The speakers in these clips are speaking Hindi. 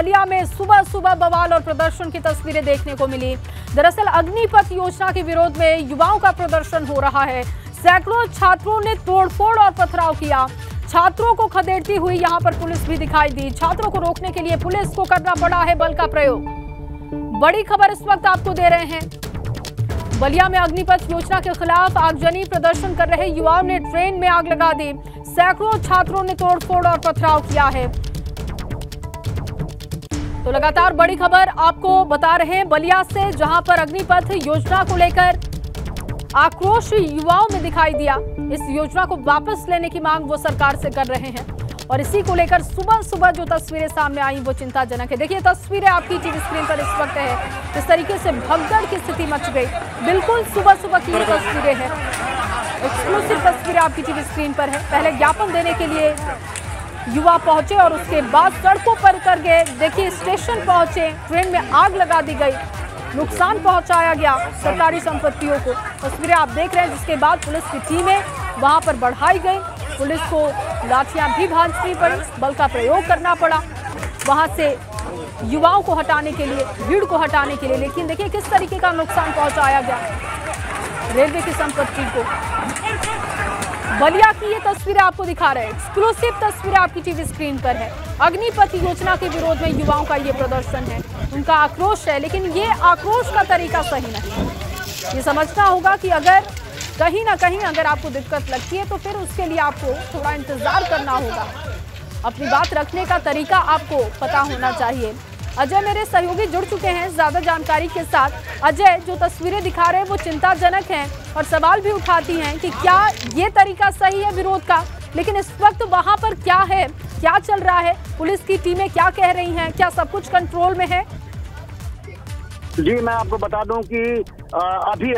बलिया में सुबह सुबह बवाल और प्रदर्शन की तस्वीरें देखने को मिली। दरअसल अग्निपथ योजना के विरोध में युवाओं का प्रदर्शन हो रहा है। सैकड़ों छात्रों ने तोड़फोड़ और पथराव किया। छात्रों को खदेड़ती हुई यहां पर पुलिस भी दिखाई दी। छात्रों को रोकने के लिए पुलिस को करना पड़ा है बल का प्रयोग। बड़ी खबर इस वक्त आपको दे रहे हैं। बलिया में अग्निपथ योजना के खिलाफ आगजनी प्रदर्शन कर रहे युवाओं ने ट्रेन में आग लगा दी। सैकड़ों छात्रों ने तोड़फोड़ और पथराव किया है। तो लगातार बड़ी खबर आपको बता रहे हैं बलिया से, जहां पर अग्निपथ योजना को लेकर आक्रोश युवाओं में दिखाई दिया। इस योजना को वापस लेने की मांग वो सरकार से कर रहे हैं और इसी को लेकर सुबह सुबह जो तस्वीरें सामने आई वो चिंताजनक है। देखिए तस्वीरें आपकी टीवी स्क्रीन पर इस वक्त है। इस तरीके से भगदड़ की स्थिति मच गई। बिल्कुल सुबह सुबह की ये तस्वीरें हैं। एक्सक्लूसिव तस्वीरें आपकी टीवी स्क्रीन पर है। पहले ज्ञापन देने के लिए युवा पहुंचे और उसके बाद सड़कों पर उतर गए। देखिए स्टेशन पहुंचे, ट्रेन में आग लगा दी गई, नुकसान पहुंचाया गया सरकारी संपत्तियों को। तस्वीरें आप देख रहे हैं, जिसके बाद पुलिस की टीमें वहां पर बढ़ाई गई। पुलिस को लाठियां भी भांजनी पड़ी, बल का प्रयोग करना पड़ा वहां से युवाओं को हटाने के लिए, भीड़ को हटाने के लिए। लेकिन देखिए किस तरीके का नुकसान पहुंचाया गया रेलवे की संपत्ति को। बलिया की ये तस्वीरें आपको दिखा रहे हैं। एक्सक्लूसिव तस्वीरें आपकी टीवी स्क्रीन पर है। अग्निपथ योजना के विरोध में युवाओं का ये प्रदर्शन है, उनका आक्रोश है। लेकिन ये आक्रोश का तरीका सही नहीं। ये समझना होगा कि अगर कहीं ना कहीं अगर आपको दिक्कत लगती है तो फिर उसके लिए आपको थोड़ा इंतजार करना होगा। अपनी बात रखने का तरीका आपको पता होना चाहिए। अजय मेरे सहयोगी जुड़ चुके हैं ज्यादा जानकारी के साथ। अजय, जो तस्वीरें दिखा रहे हैं वो चिंताजनक हैं और सवाल भी उठाती हैं कि क्या ये तरीका सही है विरोध का। लेकिन इस वक्त वहां पर क्या है, क्या चल रहा है, पुलिस की टीमें क्या कह रही हैं, क्या सब कुछ कंट्रोल में है? जी, मैं आपको बता दूं कि अभी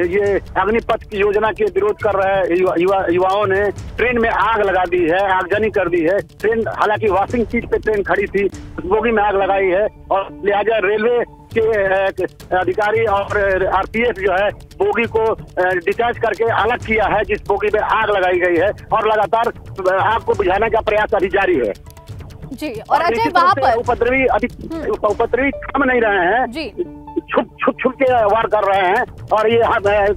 ये अग्निपथ की योजना के विरोध कर रहे युवाओं ने ट्रेन में आग लगा दी है, आगजनी कर दी है। ट्रेन हालांकि वॉशिंग सीट पे ट्रेन खड़ी थी, उस बोगी में आग लगाई है और लिहाजा रेलवे के अधिकारी और आरपीएफ जो है बोगी को डिस्चार्ज करके अलग किया है, जिस बोगी में आग लगाई गई है और लगातार आग को बुझाने का प्रयास अभी जारी है। जी, और अजय वहाँ पर उपद्रवी थम नहीं रहे हैं जी, छुप के वार कर रहे हैं और ये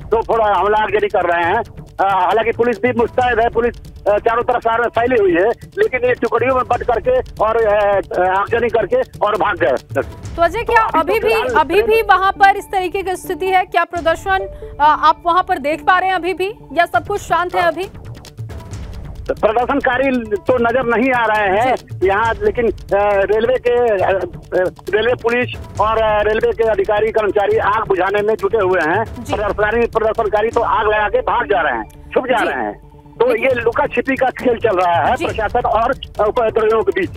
दो थोड़ा हमला आगजनी कर रहे हैं। हालांकि पुलिस भी मुस्तैद है, पुलिस चारों तरफ शहर में फैली हुई है, लेकिन ये टुकड़ियों में बंट करके और आगजनी करके और भाग गए। तो अजय, क्या अभी भी वहाँ पर इस तरीके की स्थिति है? क्या प्रदर्शन आप वहाँ पर देख पा रहे हैं अभी भी, या सब कुछ शांत है अभी? प्रदर्शनकारी तो नजर नहीं आ रहे हैं यहाँ, लेकिन रेलवे पुलिस और रेलवे के अधिकारी कर्मचारी आग बुझाने में जुटे हुए हैं। प्रदर्शनकारी तो आग लगा के भाग जा रहे हैं, छुप जा रहे हैं। तो ये लुका छिपी का खेल चल रहा है प्रशासन और उपद्रवियों के बीच।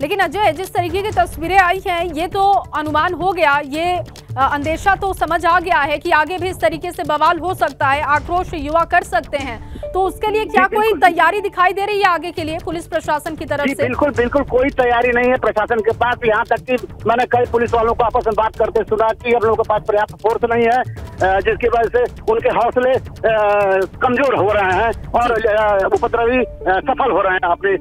लेकिन अजय, जिस तरीके की तस्वीरें आई हैं, ये तो अनुमान हो गया, ये अंदेशा तो समझ आ गया है कि आगे भी इस तरीके से बवाल हो सकता है, आक्रोश युवा कर सकते हैं। तो उसके लिए क्या कोई तैयारी दिखाई दे रही है आगे के लिए पुलिस प्रशासन की तरफ से? बिल्कुल कोई तैयारी नहीं है प्रशासन के पास। यहाँ तक कि मैंने कई पुलिस वालों को आपस में बात करते सुना कि हम लोगों के पास पर्याप्त फोर्स नहीं है, जिसकी वजह से उनके हौसले कमजोर हो रहे हैं और उपद्रवी सफल हो रहे हैं अपने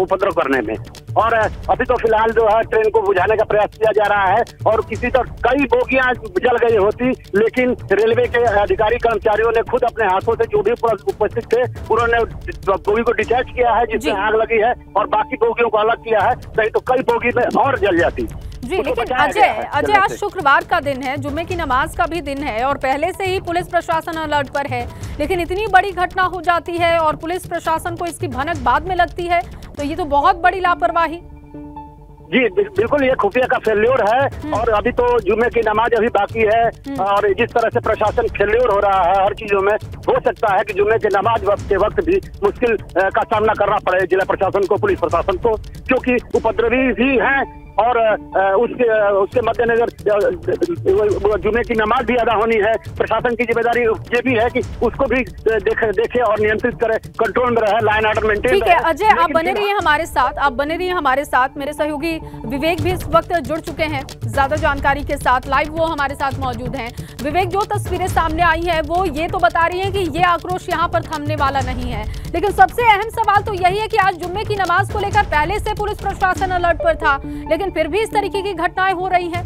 उपद्रव करने में। और अभी तो फिलहाल जो है ट्रेन को बुझाने का प्रयास किया जा रहा है और किसी तो कई बोगियां जल गई होती, लेकिन रेलवे के अधिकारी कर्मचारियों ने खुद अपने हाथों से जो भी उपस्थित थे उन्होंने बोगी को डिस्चार्ज किया है जिसमें आग लगी है और बाकी बोगियों को अलग किया है, नहीं तो कई बोगी में और जल जाती। जी, लेकिन अजय आज शुक्रवार का दिन है, जुम्मे की नमाज का भी दिन है और पहले से ही पुलिस प्रशासन अलर्ट पर है। लेकिन इतनी बड़ी घटना हो जाती है और पुलिस प्रशासन को इसकी भनक बाद में लगती है, तो ये तो बहुत बड़ी लापरवाही। जी बिल्कुल, ये खुफिया का फेल्योर है और अभी तो जुम्मे की नमाज अभी बाकी है और जिस तरह से प्रशासन फेल्योर हो रहा है हर चीजों में, हो सकता है कि जुम्मे की नमाज के वक्त भी मुश्किल का सामना करना पड़े जिला प्रशासन को, पुलिस प्रशासन को, क्योंकि उपद्रवी भी हैं और उसके मद्देनजर जुमे की नमाज भी अदा होनी है। प्रशासन की जिम्मेदारी ये भी है कि उसको भी देखे और नियंत्रित करे, कंट्रोल में रहे, लाइन ऑर्डर मेंटेन। ठीक है अजय, आप बने रहिए हमारे साथ, मेरे सहयोगी विवेक भी इस वक्त जुड़ चुके हैं ज्यादा जानकारी के साथ, लाइव वो हमारे साथ मौजूद हैं। विवेक, जो तस्वीरें सामने आई है वो ये तो बता रही है कि ये आक्रोश यहाँ पर थमने वाला नहीं है, लेकिन सबसे अहम सवाल तो यही है कि आज जुम्मे की नमाज को लेकर पहले से पुलिस प्रशासन अलर्ट पर था, लेकिन फिर भी इस तरीके की घटनाएं हो रही हैं।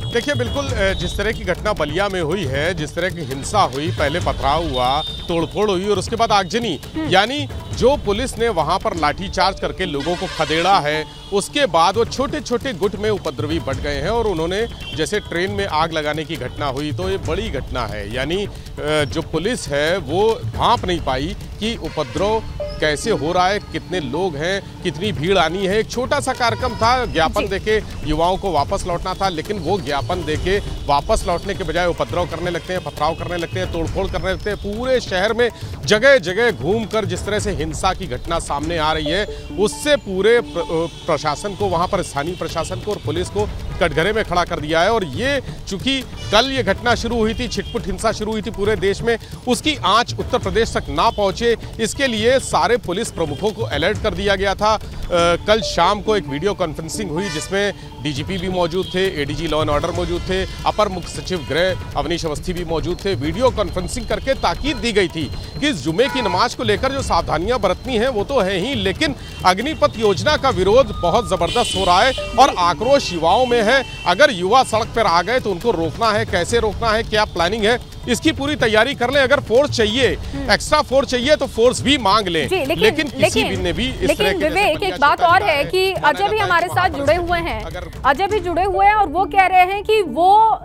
देखिए, बिल्कुल जिस तरह की घटना बलिया में हुई है, जिस तरह की हिंसा हुई, पहले पथराव हुआ, तोड़फोड़ हुई और उसके बाद आगजनी, यानी जो पुलिस ने वहां पर लाठीचार्ज करके लोगों को खदेड़ा है, उसके बाद वो छोटे छोटे गुट में उपद्रवी बढ़ गए हैं और उन्होंने जैसे ट्रेन में आग लगाने की घटना हुई, तो ये बड़ी घटना है। यानी जो पुलिस है वो भांप नहीं पाई कि उपद्रव कैसे हो रहा है, कितने लोग हैं, कितनी भीड़ आनी है। एक छोटा सा कार्यक्रम था, ज्ञापन देके युवाओं को वापस लौटना था, लेकिन वो ज्ञापन देके वापस लौटने के बजाय उपद्रव करने लगते हैं, पथराव करने लगते हैं, तोड़फोड़ करने लगते हैं। पूरे शहर में जगह जगह घूमकर जिस तरह से हिंसा की घटना सामने आ रही है, उससे पूरे प्रशासन को, वहां पर स्थानीय प्रशासन को और पुलिस को कटघरे में खड़ा कर दिया है। और ये चूंकि कल ये घटना शुरू हुई थी, छिटपुट हिंसा शुरू हुई थी पूरे देश में, उसकी आंच उत्तर प्रदेश तक ना पहुंचे, इसके लिए सारे पुलिस प्रमुखों को अलर्ट कर दिया गया था। कल शाम को एक वीडियो कॉन्फ्रेंसिंग हुई जिसमें डीजीपी भी मौजूद थे, एडीजी लॉ एंड ऑर्डर मौजूद थे, अपर मुख्य सचिव गृह अवनीश अवस्थी भी मौजूद थे। वीडियो कॉन्फ्रेंसिंग करके ताकीद दी गई थी कि इस जुमे की नमाज को लेकर जो सावधानियां बरतनी है वो तो है ही, लेकिन अग्निपथ योजना का विरोध बहुत जबरदस्त हो रहा है और आक्रोश युवाओं में है। अगर युवा सड़क पर आ गए तो उनको रोकना है, कैसे रोकना है, क्या प्लानिंग है, इसकी पूरी तैयारी कर लें। अगर फोर्स चाहिए, एक्स्ट्रा फोर्स चाहिए तो फोर्स भी मांग लें, लेकिन किसी भी ने भी इस तरह के विवेक, एक बात और है कि अजय भी हमारे साथ जुड़े हुए हैं, अजय भी जुड़े हुए हैं और वो कह रहे हैं कि वो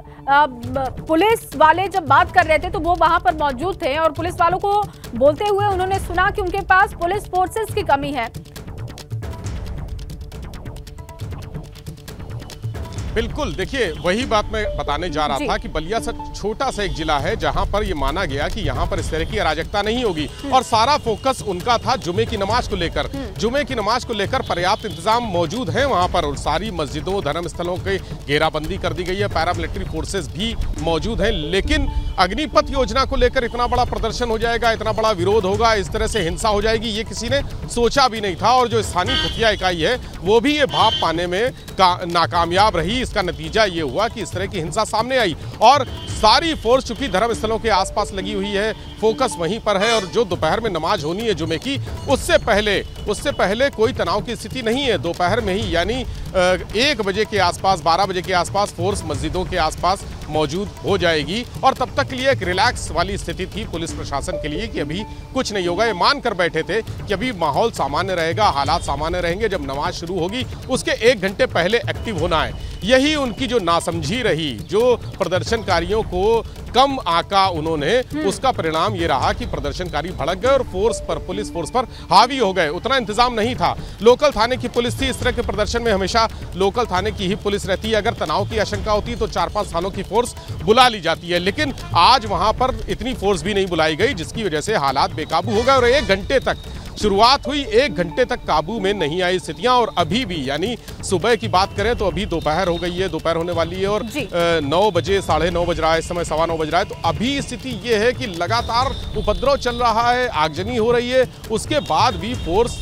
पुलिस वाले जब बात कर रहे थे तो वो वहां पर मौजूद थे और पुलिस वालों को बोलते हुए उन्होंने सुना कि उनके पास पुलिस फोर्सेस की कमी है। बिल्कुल, देखिए वही बात मैं बताने जा रहा था कि बलिया से छोटा सा एक जिला है जहां पर ये माना गया कि यहां पर इस तरह की अराजकता नहीं होगी और सारा फोकस उनका था जुमे की नमाज को लेकर। जुमे की नमाज को लेकर पर्याप्त इंतजाम मौजूद है वहां पर और सारी मस्जिदों, धर्म स्थलों की घेराबंदी कर दी गई है, पैरामिलिट्री फोर्सेस भी मौजूद हैं। लेकिन अग्निपथ योजना को लेकर इतना बड़ा प्रदर्शन हो जाएगा, इतना बड़ा विरोध होगा, इस तरह से हिंसा हो जाएगी, ये किसी ने सोचा भी नहीं था। और जो स्थानीय खुफिया इकाई है वो भी ये भाप पाने में नाकामयाब रही। इसका नतीजा ये हुआ कि इस तरह की हिंसा सामने आई और सारी फोर्स चूंकि धर्म स्थलों के आसपास लगी हुई है, फोकस वहीं पर है और जो दोपहर में नमाज होनी है जुमे की, उससे पहले कोई तनाव की स्थिति नहीं है। दोपहर में ही यानी 1 बजे के आसपास, 12 बजे के आसपास फोर्स मस्जिदों के आसपास मौजूद हो जाएगी और तब तक के लिए एक रिलैक्स वाली स्थिति थी पुलिस प्रशासन के लिए कि अभी कुछ नहीं होगा। ये मान कर बैठे थे कि अभी माहौल सामान्य रहेगा, हालात सामान्य रहेंगे, जब नमाज शुरू होगी उसके 1 घंटे पहले एक्टिव होना है। यही उनकी जो नासमझी रही, जो प्रदर्शनकारियों को कम आका उन्होंने, उसका परिणाम ये रहा कि प्रदर्शनकारी भड़क गए और पुलिस फोर्स पर हावी हो गए। उतना इंतजाम नहीं था। लोकल थाने की पुलिस थी, इस तरह के प्रदर्शन में हमेशा लोकल थाने की ही पुलिस रहती है। अगर तनाव की आशंका होती है तो 4-5 थानों की फोर्स बुला ली जाती है, लेकिन आज वहां पर इतनी फोर्स भी नहीं बुलाई गई, जिसकी वजह से हालात बेकाबू हो गए और 1 घंटे तक शुरुआत हुई, 1 घंटे तक काबू में नहीं आई स्थितियां। और अभी भी यानी सुबह की बात करें तो अभी दोपहर हो गई है, दोपहर होने वाली है और 9 बजे, 9:30 बज रहा है, इस समय 9:15 बज रहा है। तो अभी स्थिति ये है कि लगातार उपद्रव चल रहा है, आगजनी हो रही है, उसके बाद भी फोर्स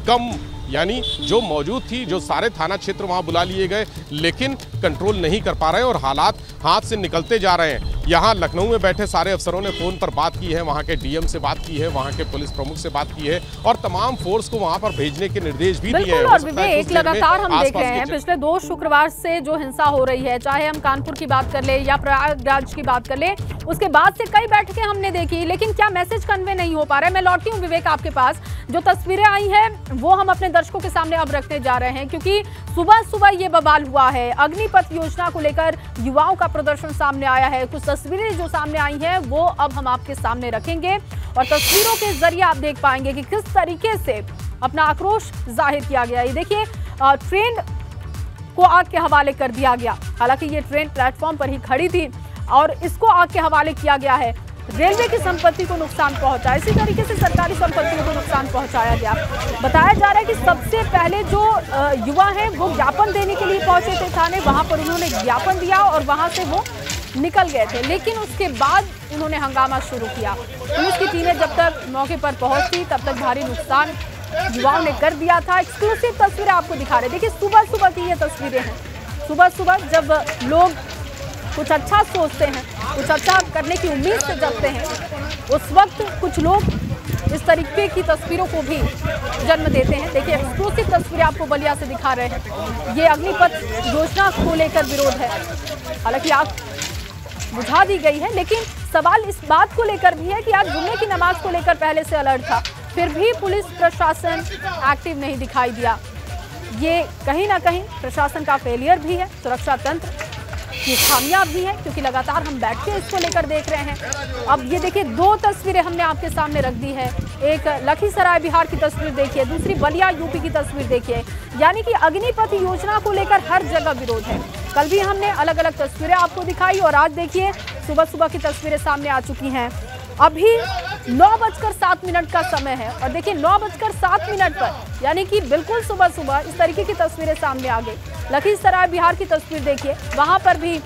कम यानी जो मौजूद थी, जो सारे थाना क्षेत्र वहां बुला लिए गए, लेकिन कंट्रोल नहीं कर पा रहे हैं और हालात हाथ से निकलते जा रहे हैं। यहाँ लखनऊ में बैठे सारे अफसरों ने फोन पर बात की है, वहाँ के डीएम से बात की है, वहाँ के पुलिस प्रमुख से बात की है और तमाम फोर्स को वहाँ पर भेजने के निर्देश भी दिए हैं। और विवेक, लगातार हम देख रहे हैं पिछले 2 शुक्रवार से जो हिंसा हो रही है, चाहे हम कानपुर की बात कर ले या प्रयागराज की बात कर ले, उसके बाद से कई बैठकें हमने देखी, लेकिन क्या मैसेज कन्वे नहीं हो पा रहा है। मैं लौटती हूँ विवेक आपके पास। जो तस्वीरें आई हैं वो हम अपने दर्शकों के सामने अब रखने जा रहे हैं, क्योंकि सुबह ये बवाल हुआ है। अग्निपथ योजना को लेकर युवाओं का प्रदर्शन सामने आया है। कुछ तस्वीरें जो सामने आई हैं वो अब हम आपके सामने रखेंगे और तस्वीरों के जरिए आप देख पाएंगे कि किस तरीके से अपना आक्रोश जाहिर किया गया। ये देखिए, ट्रेन को आग के हवाले कर दिया गया। हालांकि ये ट्रेन प्लेटफॉर्म पर ही खड़ी थी और इसको आग के हवाले किया गया है। रेलवे की संपत्ति को नुकसान पहुंचा, इसी तरीके से सरकारी संपत्तियों को नुकसान पहुंचाया गया। बताया जा रहा है कि सबसे पहले जो युवा हैं वो ज्ञापन देने के लिए पहुंचे थे थाने, वहां पर उन्होंने ज्ञापन दिया और वहां से वो निकल गए थे, लेकिन उसके बाद उन्होंने हंगामा शुरू किया। पुलिस की टीमें जब तक मौके पर पहुंची तब तक भारी नुकसान युवाओं ने कर दिया था। एक्सक्लूसिव तस्वीरें आपको दिखा रहे। देखिए सुबह सुबह की ये तस्वीरें हैं। सुबह सुबह जब लोग कुछ अच्छा सोचते हैं, कुछ अच्छा करने की उम्मीद से जगते हैं, उस वक्त कुछ लोग इस तरीके की तस्वीरों को भी जन्म देते हैं। देखिए एक्सक्लूसिव तस्वीरें आपको बलिया से दिखा रहे हैं। ये अग्निपथ योजना को लेकर विरोध है, हालांकि आग बुझा दी गई है, लेकिन सवाल इस बात को लेकर भी है कि आज जुम्मे की नमाज को लेकर पहले से अलर्ट था, फिर भी पुलिस प्रशासन एक्टिव नहीं दिखाई दिया। ये कहीं ना कहीं प्रशासन का फेलियर भी है, सुरक्षा तंत्र की खामियां भी है, क्योंकि लगातार हम बैठ के इसको लेकर देख रहे हैं। अब ये देखिए दो तस्वीरें हमने आपके सामने रख दी है। एक लखीसराय बिहार की तस्वीर देखिए, दूसरी बलिया यूपी की तस्वीर देखिए। यानी कि अग्निपथ योजना को लेकर हर जगह विरोध है। कल भी हमने अलग अलग तस्वीरें आपको दिखाई और आज देखिए सुबह सुबह की तस्वीरें सामने आ चुकी हैं। अभी 9:07 का समय है और देखिए 9:07 पर, यानी कि बिल्कुल सुबह सुबह इस तरीके की तस्वीरें सामने आ गई। लखीसराय बिहार की तस्वीर देखिए, वहां पर भी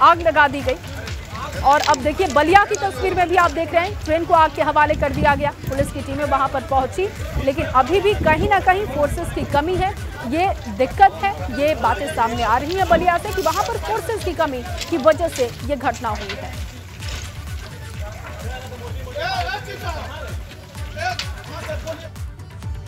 आग लगा दी गई। और अब देखिए बलिया की तस्वीर में भी आप देख रहे हैं, ट्रेन को आग के हवाले कर दिया गया। पुलिस की टीमें वहां पर पहुंची, लेकिन अभी भी कहीं ना कहीं फोर्सेस की कमी है, ये दिक्कत है। ये बातें सामने आ रही हैं बलिया से कि वहां पर फोर्सेस की कमी की वजह से ये घटना हुई है।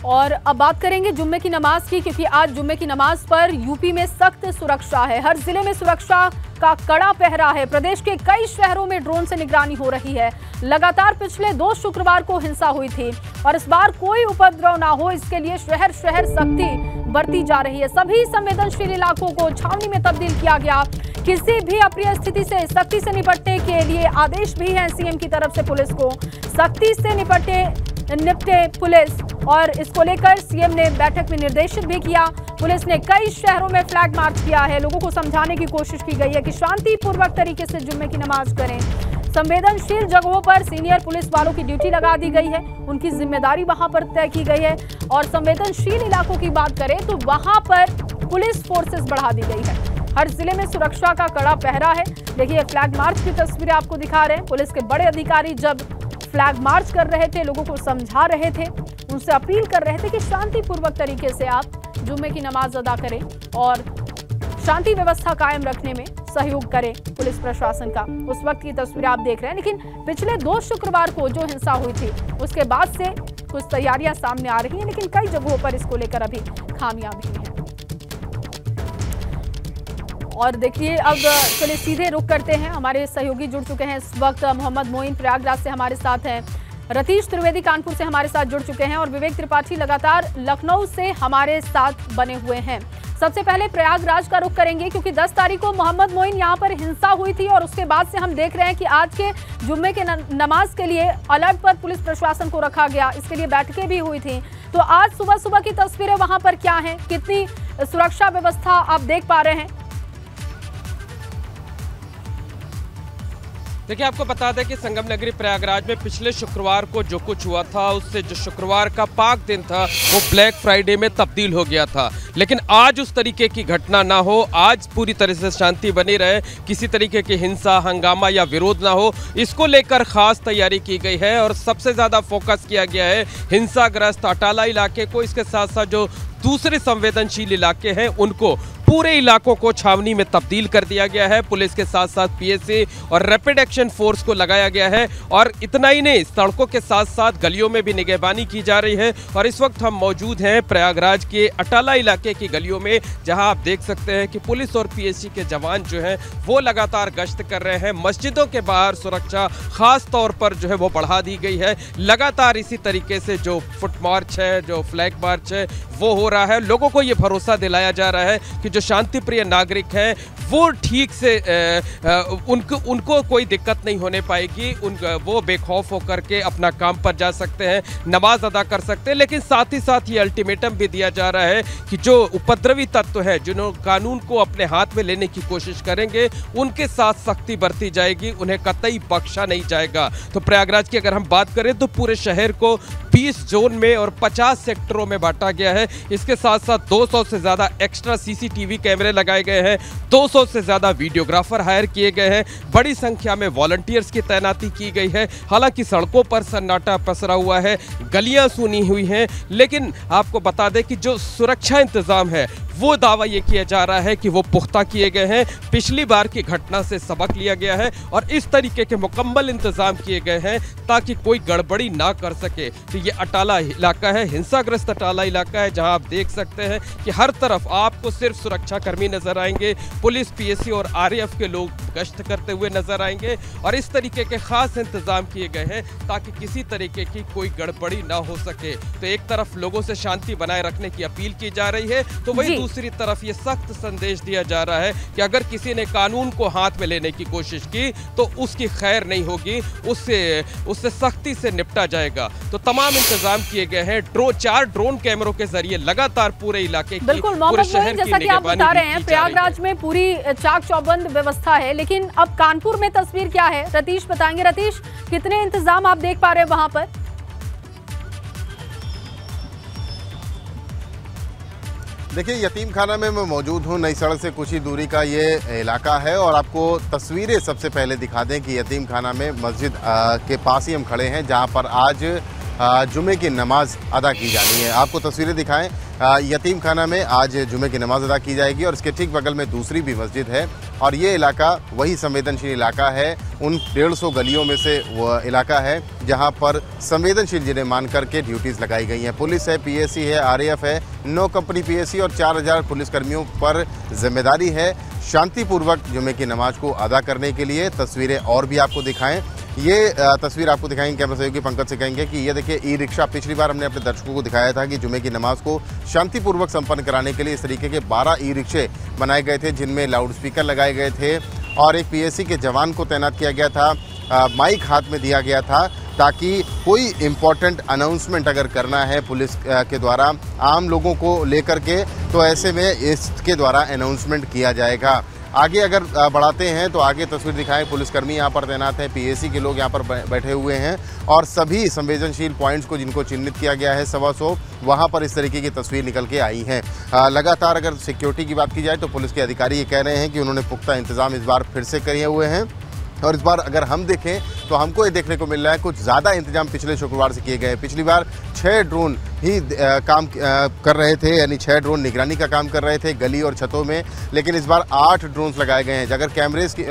और अब बात करेंगे जुम्मे की नमाज की, क्योंकि आज जुम्मे की नमाज पर यूपी में सख्त सुरक्षा है। हर जिले में सुरक्षा का कड़ा पहरा है। प्रदेश के कई शहरों में ड्रोन से निगरानी हो रही है। लगातार पिछले 2 शुक्रवार को हिंसा हुई थी और इस बार कोई उपद्रव ना हो, इसके लिए शहर शहर सख्ती बरती जा रही है। सभी संवेदनशील इलाकों को छावनी में तब्दील किया गया। किसी भी अप्रिय स्थिति से सख्ती से निपटने के लिए आदेश भी है सीएम की तरफ से पुलिस को। सख्ती से निपटे पुलिस, और इसको लेकर सीएम ने बैठक में निर्देशित भी किया। पुलिस ने कई शहरों में फ्लैग मार्च किया है। लोगों को समझाने की कोशिश की गई है कि शांतिपूर्वक तरीके से जुम्मे की नमाज करें। संवेदनशील जगहों पर सीनियर पुलिस वालों की ड्यूटी लगा दी गई है, उनकी जिम्मेदारी वहां पर तय की गई है। और संवेदनशील इलाकों की बात करें तो वहां पर पुलिस फोर्सेस बढ़ा दी गई है। हर जिले में सुरक्षा का कड़ा पहरा है। देखिए फ्लैग मार्च की तस्वीरें आपको दिखा रहे हैं। पुलिस के बड़े अधिकारी जब फ्लैग मार्च कर रहे थे, लोगों को समझा रहे थे, उनसे अपील कर रहे थे कि शांतिपूर्वक तरीके से आप जुम्मे की नमाज अदा करें और शांति व्यवस्था कायम रखने में सहयोग करें पुलिस प्रशासन का। उस वक्त की तस्वीरें आप देख रहे हैं। लेकिन पिछले 2 शुक्रवार को जो हिंसा हुई थी उसके बाद से कुछ तैयारियां सामने आ रही हैं, लेकिन कई जगहों पर इसको लेकर अभी खामियां भी हैं। और देखिए अब चलिए सीधे रुख करते हैं, हमारे सहयोगी जुड़ चुके हैं इस वक्त। मोहम्मद मोइन प्रयागराज से हमारे साथ हैं, रतीश त्रिवेदी कानपुर से हमारे साथ जुड़ चुके हैं और विवेक त्रिपाठी लगातार लखनऊ से हमारे साथ बने हुए हैं। सबसे पहले प्रयागराज का रुख करेंगे, क्योंकि 10 तारीख को मोहम्मद मोइन यहां पर हिंसा हुई थी और उसके बाद से हम देख रहे हैं कि आज के जुम्मे के नमाज के लिए अलर्ट पर पुलिस प्रशासन को रखा गया। इसके लिए बैठकें भी हुई थी। तो आज सुबह सुबह की तस्वीरें वहां पर क्या हैं, कितनी सुरक्षा व्यवस्था आप देख पा रहे हैं? देखिए आपको बता दें कि संगम नगरी प्रयागराज में पिछले शुक्रवार को जो कुछ हुआ था, उससे जो शुक्रवार का पाक दिन था वो ब्लैक फ्राइडे में तब्दील हो गया था। लेकिन आज उस तरीके की घटना ना हो, आज पूरी तरह से शांति बनी रहे, किसी तरीके की हिंसा, हंगामा या विरोध ना हो, इसको लेकर खास तैयारी की गई है। और सबसे ज़्यादा फोकस किया गया है हिंसाग्रस्त अटाला इलाके को, इसके साथ साथ जो दूसरे संवेदनशील इलाके हैं उनको, पूरे इलाकों को छावनी में तब्दील कर दिया गया है। पुलिस के साथ साथ पीएसी और रैपिड एक्शन फोर्स को लगाया गया है। और इतना ही नहीं, सड़कों के साथ साथ गलियों में भी निगहबानी की जा रही है। और इस वक्त हम मौजूद हैं प्रयागराज के अटाला इलाके की गलियों में, जहां आप देख सकते हैं कि पुलिस और पीएसी के जवान जो हैं वो लगातार गश्त कर रहे हैं। मस्जिदों के बाहर सुरक्षा खास तौर पर जो है वो बढ़ा दी गई है। लगातार इसी तरीके से जो फुट मार्च है, जो फ्लैग मार्च है, वो हो रहा है। लोगों को ये भरोसा दिलाया जा रहा है कि जो शांति प्रिय नागरिक हैं वो ठीक से उनको कोई दिक्कत नहीं होने पाएगी, वो बेखौफ होकर के अपना काम पर जा सकते हैं, नमाज अदा कर सकते हैं। लेकिन साथ ही साथ ये अल्टीमेटम भी दिया जा रहा है कि जो उपद्रवी तत्व है, जिन्होंने कानून को अपने हाथ में लेने की कोशिश करेंगे, उनके साथ सख्ती बरती जाएगी, उन्हें कतई बख्शा नहीं जाएगा। तो प्रयागराज की अगर हम बात करें तो पूरे शहर को 20 जोन में और 50 सेक्टरों में बांटा गया है। इसके साथ साथ 200 से ज्यादा एक्स्ट्रा सीसीटीवी कैमरे लगाए गए हैं, 200 से ज्यादा वीडियोग्राफर हायर किए गए हैं, बड़ी संख्या में वॉलंटियर्स की तैनाती की गई है। हालांकि सड़कों पर सन्नाटा पसरा हुआ है, गलियां सूनी हुई हैं, लेकिन आपको बता दें कि जो सुरक्षा इंतजाम है वो दावा ये किया जा रहा है कि वो पुख्ता किए गए हैं। पिछली बार की घटना से सबक लिया गया है और इस तरीके के मुकम्मल इंतजाम किए गए हैं ताकि कोई गड़बड़ी ना कर सके। तो ये अटाला इलाका है, हिंसाग्रस्त अटाला इलाका है, जहां आप देख सकते हैं कि हर तरफ आपको सिर्फ सुरक्षा कर्मी नजर आएंगे, पुलिस, पीएसी और आरएएफ के लोग गश्त करते हुए नजर आएंगे और इस तरीके के खास इंतजाम किए गए हैं ताकि किसी तरीके की कोई गड़बड़ी ना हो सके। तो एक तरफ लोगों से शांति बनाए रखने की अपील की जा रही है, तो वही दूसरी तरफ ये सख्त संदेश दिया जा रहा है कि अगर किसी ने कानून को हाथ में लेने की कोशिश की तो उसकी खैर नहीं होगी, उससे सख्ती से निपटा जाएगा। तो तमाम इंतजाम किए गए हैं। 4 ड्रोन कैमरों के जरिए लगातार पूरे इलाके की, पूरे शहर की निगरानी आप बता रहे हैं। प्रयागराज में पूरी चाक चौबंद व्यवस्था है, लेकिन अब कानपुर में तस्वीर क्या है, रतीश बताएंगे। रतीश, कितने इंतजाम आप देख पा रहे हैं वहां पर? देखिए, यतीम खाना में मैं मौजूद हूँ। नई सड़क से कुछ ही दूरी का ये इलाका है और आपको तस्वीरें सबसे पहले दिखा दें कि यतीम खाना में मस्जिद के पास ही हम खड़े हैं, जहाँ पर आज जुमे की नमाज अदा की जानी है। आपको तस्वीरें दिखाएं, यतीम खाना में आज जुमे की नमाज अदा की जाएगी और इसके ठीक बगल में दूसरी भी मस्जिद है और ये इलाका वही संवेदनशील इलाका है। उन 150 गलियों में से वो इलाका है जहां पर संवेदनशील जिन्हें मान करके ड्यूटीज़ लगाई गई हैं। पुलिस है, पीएसी है, आरएएफ है, 9 कंपनी पीएसी और 4000 पुलिसकर्मियों पर जिम्मेदारी है शांतिपूर्वक जुमे की नमाज को अदा करने के लिए। तस्वीरें और भी आपको दिखाएं, ये तस्वीर आपको दिखाएंगे कैमरा सहयोगी पंकज से कहेंगे कि ये देखिए ई रिक्शा। पिछली बार हमने अपने दर्शकों को दिखाया था कि जुमे की नमाज को शांतिपूर्वक संपन्न कराने के लिए इस तरीके के 12 ई रिक्शे बनाए गए थे, जिनमें लाउड स्पीकर लगाए गए थे और एक पीएसी के जवान को तैनात किया गया था। माइक हाथ में दिया गया था ताकि कोई इम्पोर्टेंट अनाउंसमेंट अगर करना है पुलिस के द्वारा आम लोगों को लेकर के, तो ऐसे में इसके द्वारा अनाउंसमेंट किया जाएगा। आगे अगर बढ़ाते हैं तो आगे तस्वीर दिखाएं, पुलिसकर्मी यहाँ पर तैनात हैं, पीएसी के लोग यहाँ पर बैठे हुए हैं और सभी संवेदनशील पॉइंट्स को जिनको चिन्हित किया गया है 125, वहाँ पर इस तरीके की तस्वीर निकल के आई हैं। लगातार अगर सिक्योरिटी की बात की जाए तो पुलिस के अधिकारी ये कह रहे हैं कि उन्होंने पुख्ता इंतजाम इस बार फिर से किए हुए हैं और इस बार अगर हम देखें तो हमको ये देखने को मिल रहा है कुछ ज़्यादा इंतजाम पिछले शुक्रवार से किए गए। पिछली बार 6 ड्रोन ही काम कर रहे थे, यानी 6 ड्रोन निगरानी का काम कर रहे थे गली और छतों में, लेकिन इस बार 8 ड्रोन्स लगाए गए हैं। अगर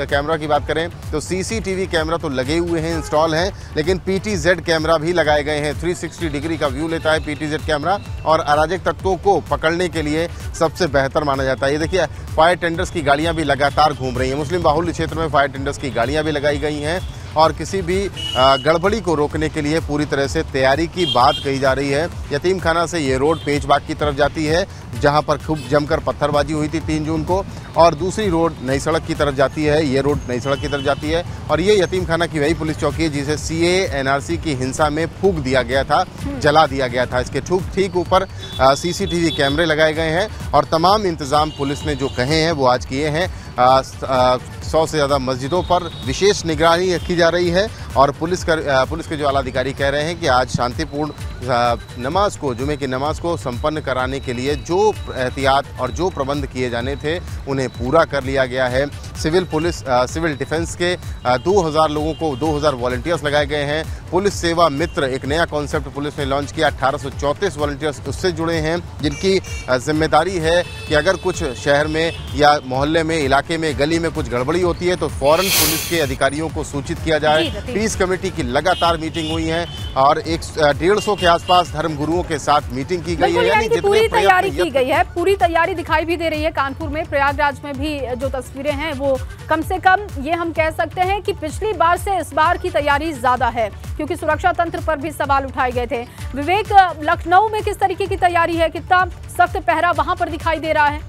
कैमरा की बात करें तो सीसीटीवी कैमरा तो लगे हुए हैं, इंस्टॉल हैं, लेकिन पीटीजेड कैमरा भी लगाए गए हैं। 360 डिग्री का व्यू लेता है पीटीजेड कैमरा और अराजक तत्वों को पकड़ने के लिए सबसे बेहतर माना जाता है। ये देखिए, फायर टेंडर्स की गाड़ियाँ भी लगातार घूम रही हैं। मुस्लिम बाहुल्य क्षेत्र में फायर टेंडर्स की गाड़ियाँ भी लगाई गई हैं और किसी भी गड़बड़ी को रोकने के लिए पूरी तरह से तैयारी की बात कही जा रही है। यतीम खाना से ये रोड पेचबाग की तरफ जाती है, जहां पर खूब जमकर पत्थरबाजी हुई थी 3 जून को, और दूसरी रोड नई सड़क की तरफ जाती है। ये रोड नई सड़क की तरफ जाती है और ये यतीम खाना की वही पुलिस चौकी है जिसे सीए एनआरसी की हिंसा में फूंक दिया गया था, जला दिया गया था। इसके ठीक ऊपर सीसीटीवी कैमरे लगाए गए हैं और तमाम इंतजाम पुलिस ने जो कहे हैं वो आज किए हैं। 100 से ज़्यादा मस्जिदों पर विशेष निगरानी रखी जा रही है और पुलिस के जो आला अधिकारी कह रहे हैं कि आज शांतिपूर्ण नमाज को, जुमे की नमाज को संपन्न कराने के लिए जो एहतियात और जो प्रबंध किए जाने थे उन्हें पूरा कर लिया गया है। सिविल डिफेंस के 2000 लोगों को, 2000 वॉलंटियर्स लगाए गए हैं। पुलिस सेवा मित्र एक नया कॉन्सेप्ट पुलिस ने लॉन्च किया, 1834 वॉलंटियर्स उससे जुड़े हैं, जिनकी जिम्मेदारी है कि अगर कुछ शहर में या मोहल्ले में, इलाके में, गली में कुछ गड़बड़ी होती है तो फौरन पुलिस के अधिकारियों को सूचित किया जाए। पीस कमेटी की लगातार मीटिंग हुई है और 150 के आसपास धर्म गुरुओं के साथ मीटिंग की गई है। यानी पूरी तैयारी की गई है, पूरी तैयारी दिखाई भी दे रही है कानपुर में। प्रयागराज में भी जो तस्वीरें हैं वो कम से कम ये हम कह सकते हैं कि पिछली बार से इस बार की तैयारी ज्यादा है, क्योंकि सुरक्षा तंत्र पर भी सवाल उठाए गए थे। विवेक, लखनऊ में किस तरीके की तैयारी है, कितना सख्त पहरा वहां पर दिखाई दे रहा है?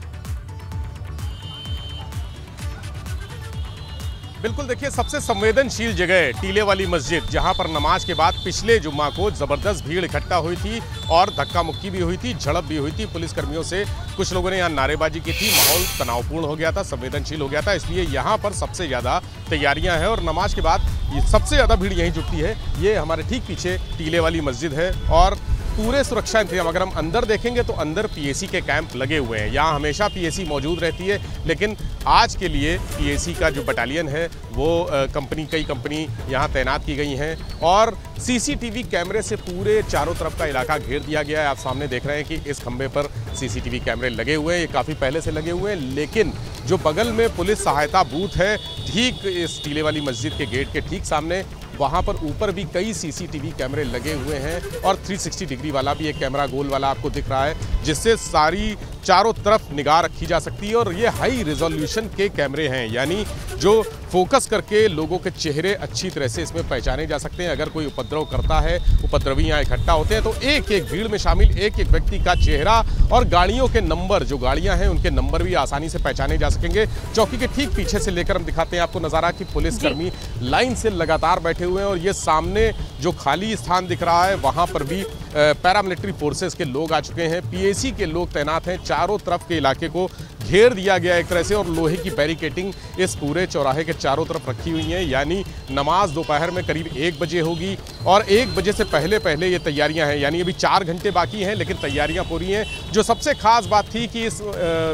बिल्कुल, देखिए सबसे संवेदनशील जगह टीले वाली मस्जिद, जहां पर नमाज के बाद पिछले जुम्मा को जबरदस्त भीड़ इकट्ठा हुई थी और धक्का मुक्की भी हुई थी, झड़प भी हुई थी पुलिस कर्मियों से। कुछ लोगों ने यहाँ नारेबाजी की थी, माहौल तनावपूर्ण हो गया था, संवेदनशील हो गया था, इसलिए यहाँ पर सबसे ज़्यादा तैयारियां हैं और नमाज के बाद ये सबसे ज़्यादा भीड़ यहीं जुटती है। ये हमारे ठीक पीछे टीले वाली मस्जिद है और पूरे सुरक्षा इंतजाम, अगर हम अंदर देखेंगे तो अंदर पीएसी के कैंप लगे हुए हैं। यहाँ हमेशा पीएसी मौजूद रहती है, लेकिन आज के लिए पीएसी का जो बटालियन है वो कई कंपनी यहाँ तैनात की गई हैं और सीसीटीवी कैमरे से पूरे चारों तरफ का इलाका घेर दिया गया है। आप सामने देख रहे हैं कि इस खंबे पर सीसीटीवी कैमरे लगे हुए हैं, ये काफ़ी पहले से लगे हुए हैं, लेकिन जो बगल में पुलिस सहायता बूथ है ठीक इस टीले वाली मस्जिद के गेट के ठीक सामने, वहाँ पर ऊपर भी कई सीसीटीवी कैमरे लगे हुए हैं और 360 डिग्री वाला भी एक कैमरा गोल वाला आपको दिख रहा है, जिससे सारी चारों तरफ निगाह रखी जा सकती है। और ये हाई रिजोल्यूशन के कैमरे हैं, यानी जो फोकस करके लोगों के चेहरे अच्छी तरह से इसमें पहचाने जा सकते हैं। अगर कोई उपद्रव करता है, उपद्रवी यहाँ इकट्ठा होते हैं, तो एक एक भीड़ में शामिल एक एक व्यक्ति का चेहरा और गाड़ियों के नंबर, जो गाड़ियाँ हैं उनके नंबर भी आसानी से पहचाने जा सकेंगे। चौकी के ठीक पीछे से लेकर हम दिखाते हैं आपको नज़ारा कि पुलिसकर्मी लाइन से लगातार बैठे हुए हैं और ये सामने जो खाली स्थान दिख रहा है वहाँ पर भी पैरामिलिट्री फोर्सेस के लोग आ चुके हैं, पीएसी के लोग तैनात हैं। चारों तरफ के इलाके को घेर दिया गया एक तरह से और लोहे की बैरिकेटिंग इस पूरे चौराहे के चारों तरफ रखी हुई है, यानी नमाज दोपहर में करीब 1 बजे होगी और 1 बजे से पहले पहले ये तैयारियां हैं, यानी अभी 4 घंटे बाकी हैं लेकिन तैयारियां पूरी हैं। जो सबसे खास बात थी कि इस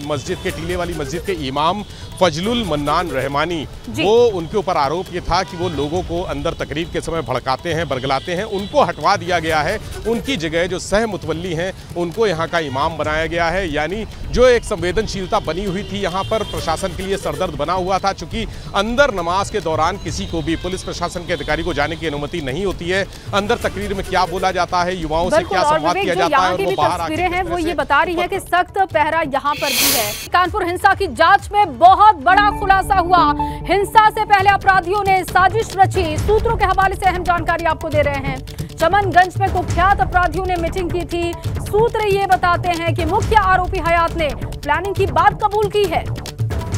मस्जिद के टीले वाली मस्जिद के इमाम फजलुल मन्नान रहमानी, वो उनके ऊपर आरोप ये था कि वो लोगों को अंदर तकरीब के समय भड़काते हैं, बरगलाते हैं, उनको हटवा दिया गया है। उनकी जगह जो सह मुतवल्ली हैं उनको यहाँ का इमाम बनाया गया है, यानी जो एक संवेदनशीलता बनी हुई थी यहाँ पर प्रशासन के लिए सरदर्द बना हुआ था, चूंकि अंदर नमाज के दौरान किसी को भी पुलिस प्रशासन के अधिकारी को जाने की अनुमति नहीं होती है। अंदर तकरीर में क्या बोला जाता है, युवाओं से क्या संवाद किया जाता है, और वो बाहर तस्वीरें हैं वो ये बता रही है कि सख्त पहरा यहाँ पर भी है। कानपुर हिंसा की जांच में बहुत बड़ा खुलासा हुआ। हिंसा से पहले अपराधियों ने साजिश रची, सूत्रों के हवाले से अहम जानकारी आपको दे रहे हैं। चमनगंज में कुख्यात अपराधियों ने मीटिंग की थी। सूत्र ये बताते हैं कि मुख्य आरोपी हयात ने प्लानिंग की बात कबूल की है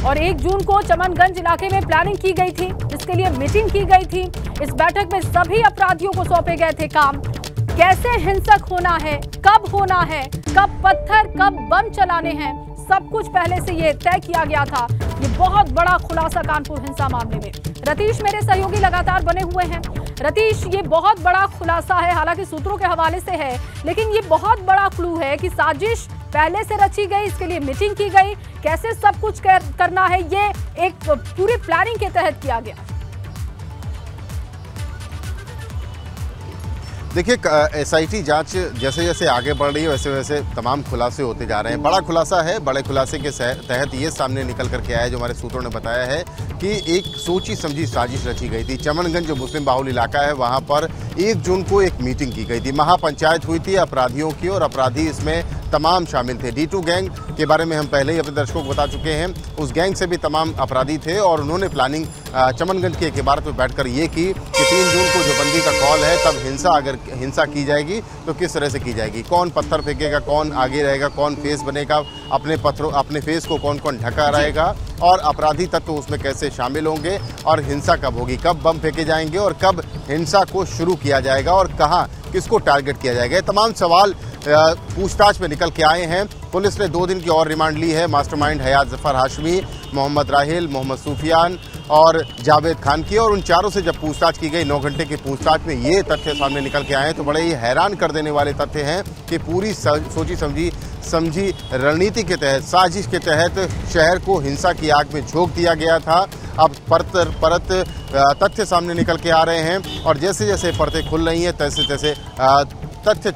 और 1 जून को चमनगंज इलाके में प्लानिंग की गई थी, इसके लिए मीटिंग की गई थी। इस बैठक में सभी अपराधियों को सौंपे गए थे काम, कैसे हिंसक होना है, कब होना है, कब पत्थर कब बम चलाने हैं, सब कुछ पहले से ये तय किया गया था। ये बहुत बड़ा खुलासा कानपुर हिंसा मामले में। रतीश मेरे सहयोगी लगातार बने हुए हैं। रतीश, ये बहुत बड़ा खुलासा है, हालांकि सूत्रों के हवाले से है, लेकिन ये बहुत बड़ा क्लू है कि साजिश पहले से रची गई, इसके लिए मीटिंग की गई, कैसे सब कुछ करना है ये एक पूरी प्लानिंग के तहत किया गया। देखिए, एसआईटी जांच जैसे जैसे आगे बढ़ रही है वैसे वैसे तमाम खुलासे होते जा रहे हैं। बड़ा खुलासा है, बड़े खुलासे के तहत ये सामने निकल करके आया है, जो हमारे सूत्रों ने बताया है कि एक सोची समझी साजिश रची गई थी। चमनगंज जो मुस्लिम बाहुल इलाका है वहाँ पर 1 जून को एक मीटिंग की गई थी, महापंचायत हुई थी अपराधियों की और अपराधी इसमें तमाम शामिल थे। D2 गैंग के बारे में हम पहले ही अपने दर्शकों को बता चुके हैं, उस गैंग से भी तमाम अपराधी थे और उन्होंने प्लानिंग चमनगंज की एक इमारत में बैठकर ये की कि 3 जून को जो बंदी का कॉल है तब अगर हिंसा की जाएगी तो किस तरह से की जाएगी, कौन पत्थर फेंकेगा, कौन आगे रहेगा, कौन फेस बनेगा, अपने फेस को कौन कौन ढका रहेगा और अपराधी तत्व उसमें कैसे शामिल होंगे और हिंसा कब होगी, कब बम फेंके जाएंगे और कब हिंसा को शुरू किया जाएगा और कहाँ किसको टारगेट किया जाएगा। तमाम सवाल पूछताछ में निकल के आए हैं। पुलिस ने 2 दिन की और रिमांड ली है मास्टरमाइंड हयात जफर हाशमी, मोहम्मद राहिल, मोहम्मद सूफियान और जावेद खान की, और उन चारों से जब पूछताछ की गई 9 घंटे की पूछताछ में ये तथ्य सामने निकल के आए तो बड़े ही हैरान कर देने वाले तथ्य हैं कि पूरी सोची समझी रणनीति के तहत, साजिश के तहत शहर को हिंसा की आग में झोंक दिया गया था। अब परत तथ्य सामने निकल के आ रहे हैं और जैसे जैसे परतें खुल रही हैं तैसे तैसे तथ्य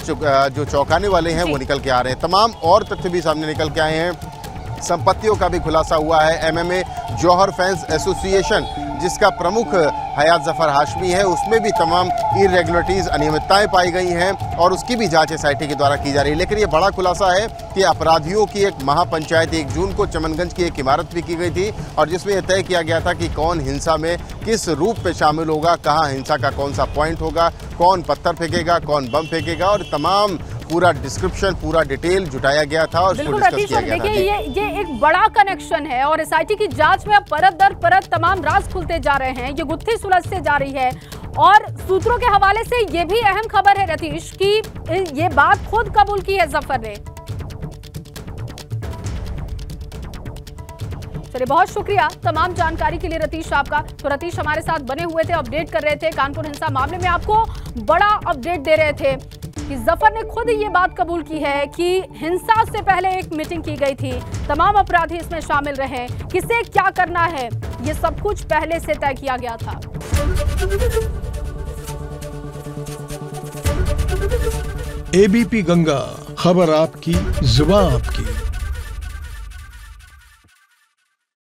जो चौंकाने वाले हैं वो निकल के आ रहे हैं। तमाम और तथ्य भी सामने निकल के आए हैं। संपत्तियों का भी खुलासा हुआ है। MMA जौहर फैंस एसोसिएशन जिसका प्रमुख हयात जफर हाशमी है, उसमें भी तमाम इरेगुलरिटीज, अनियमितताएं पाई गई हैं और उसकी भी जांच SIT के द्वारा की जा रही है। लेकिन ये बड़ा खुलासा है कि अपराधियों की एक महापंचायत 1 जून को चमनगंज की एक इमारत भी की गई थी और जिसमें यह तय किया गया था कि कौन हिंसा में किस रूप में शामिल होगा, कहाँ हिंसा का कौन सा पॉइंट होगा, कौन पत्थर फेंकेगा, कौन बम फेंकेगा, और तमाम पूरा डिस्क्रिप्शन, पूरा डिटेल जुटाया गया था और बिल्कुल रतीश, देखिए ये एक बड़ा कनेक्शन है और SIT की जांच में अब परत दर परत तमाम राज खुलते जा रहे हैं, ये गुत्थी सुलझते जा रही है। और सूत्रों के हवाले से ये भी अहम खबर है रतीश कि ये बात खुद कबूल की है जफर ने। चलिए, बहुत शुक्रिया तमाम जानकारी के लिए रतीश आपका। तो रतीश हमारे साथ बने हुए थे, अपडेट कर रहे थे कानपुर हिंसा मामले में, आपको बड़ा अपडेट दे रहे थे कि जफर ने खुद ये बात कबूल की है कि हिंसा से पहले एक मीटिंग की गई थी, तमाम अपराधी इसमें शामिल रहे, किसे क्या करना है ये सब कुछ पहले से तय किया गया था। ABP गंगा, खबर आपकी, जुबान आपकी।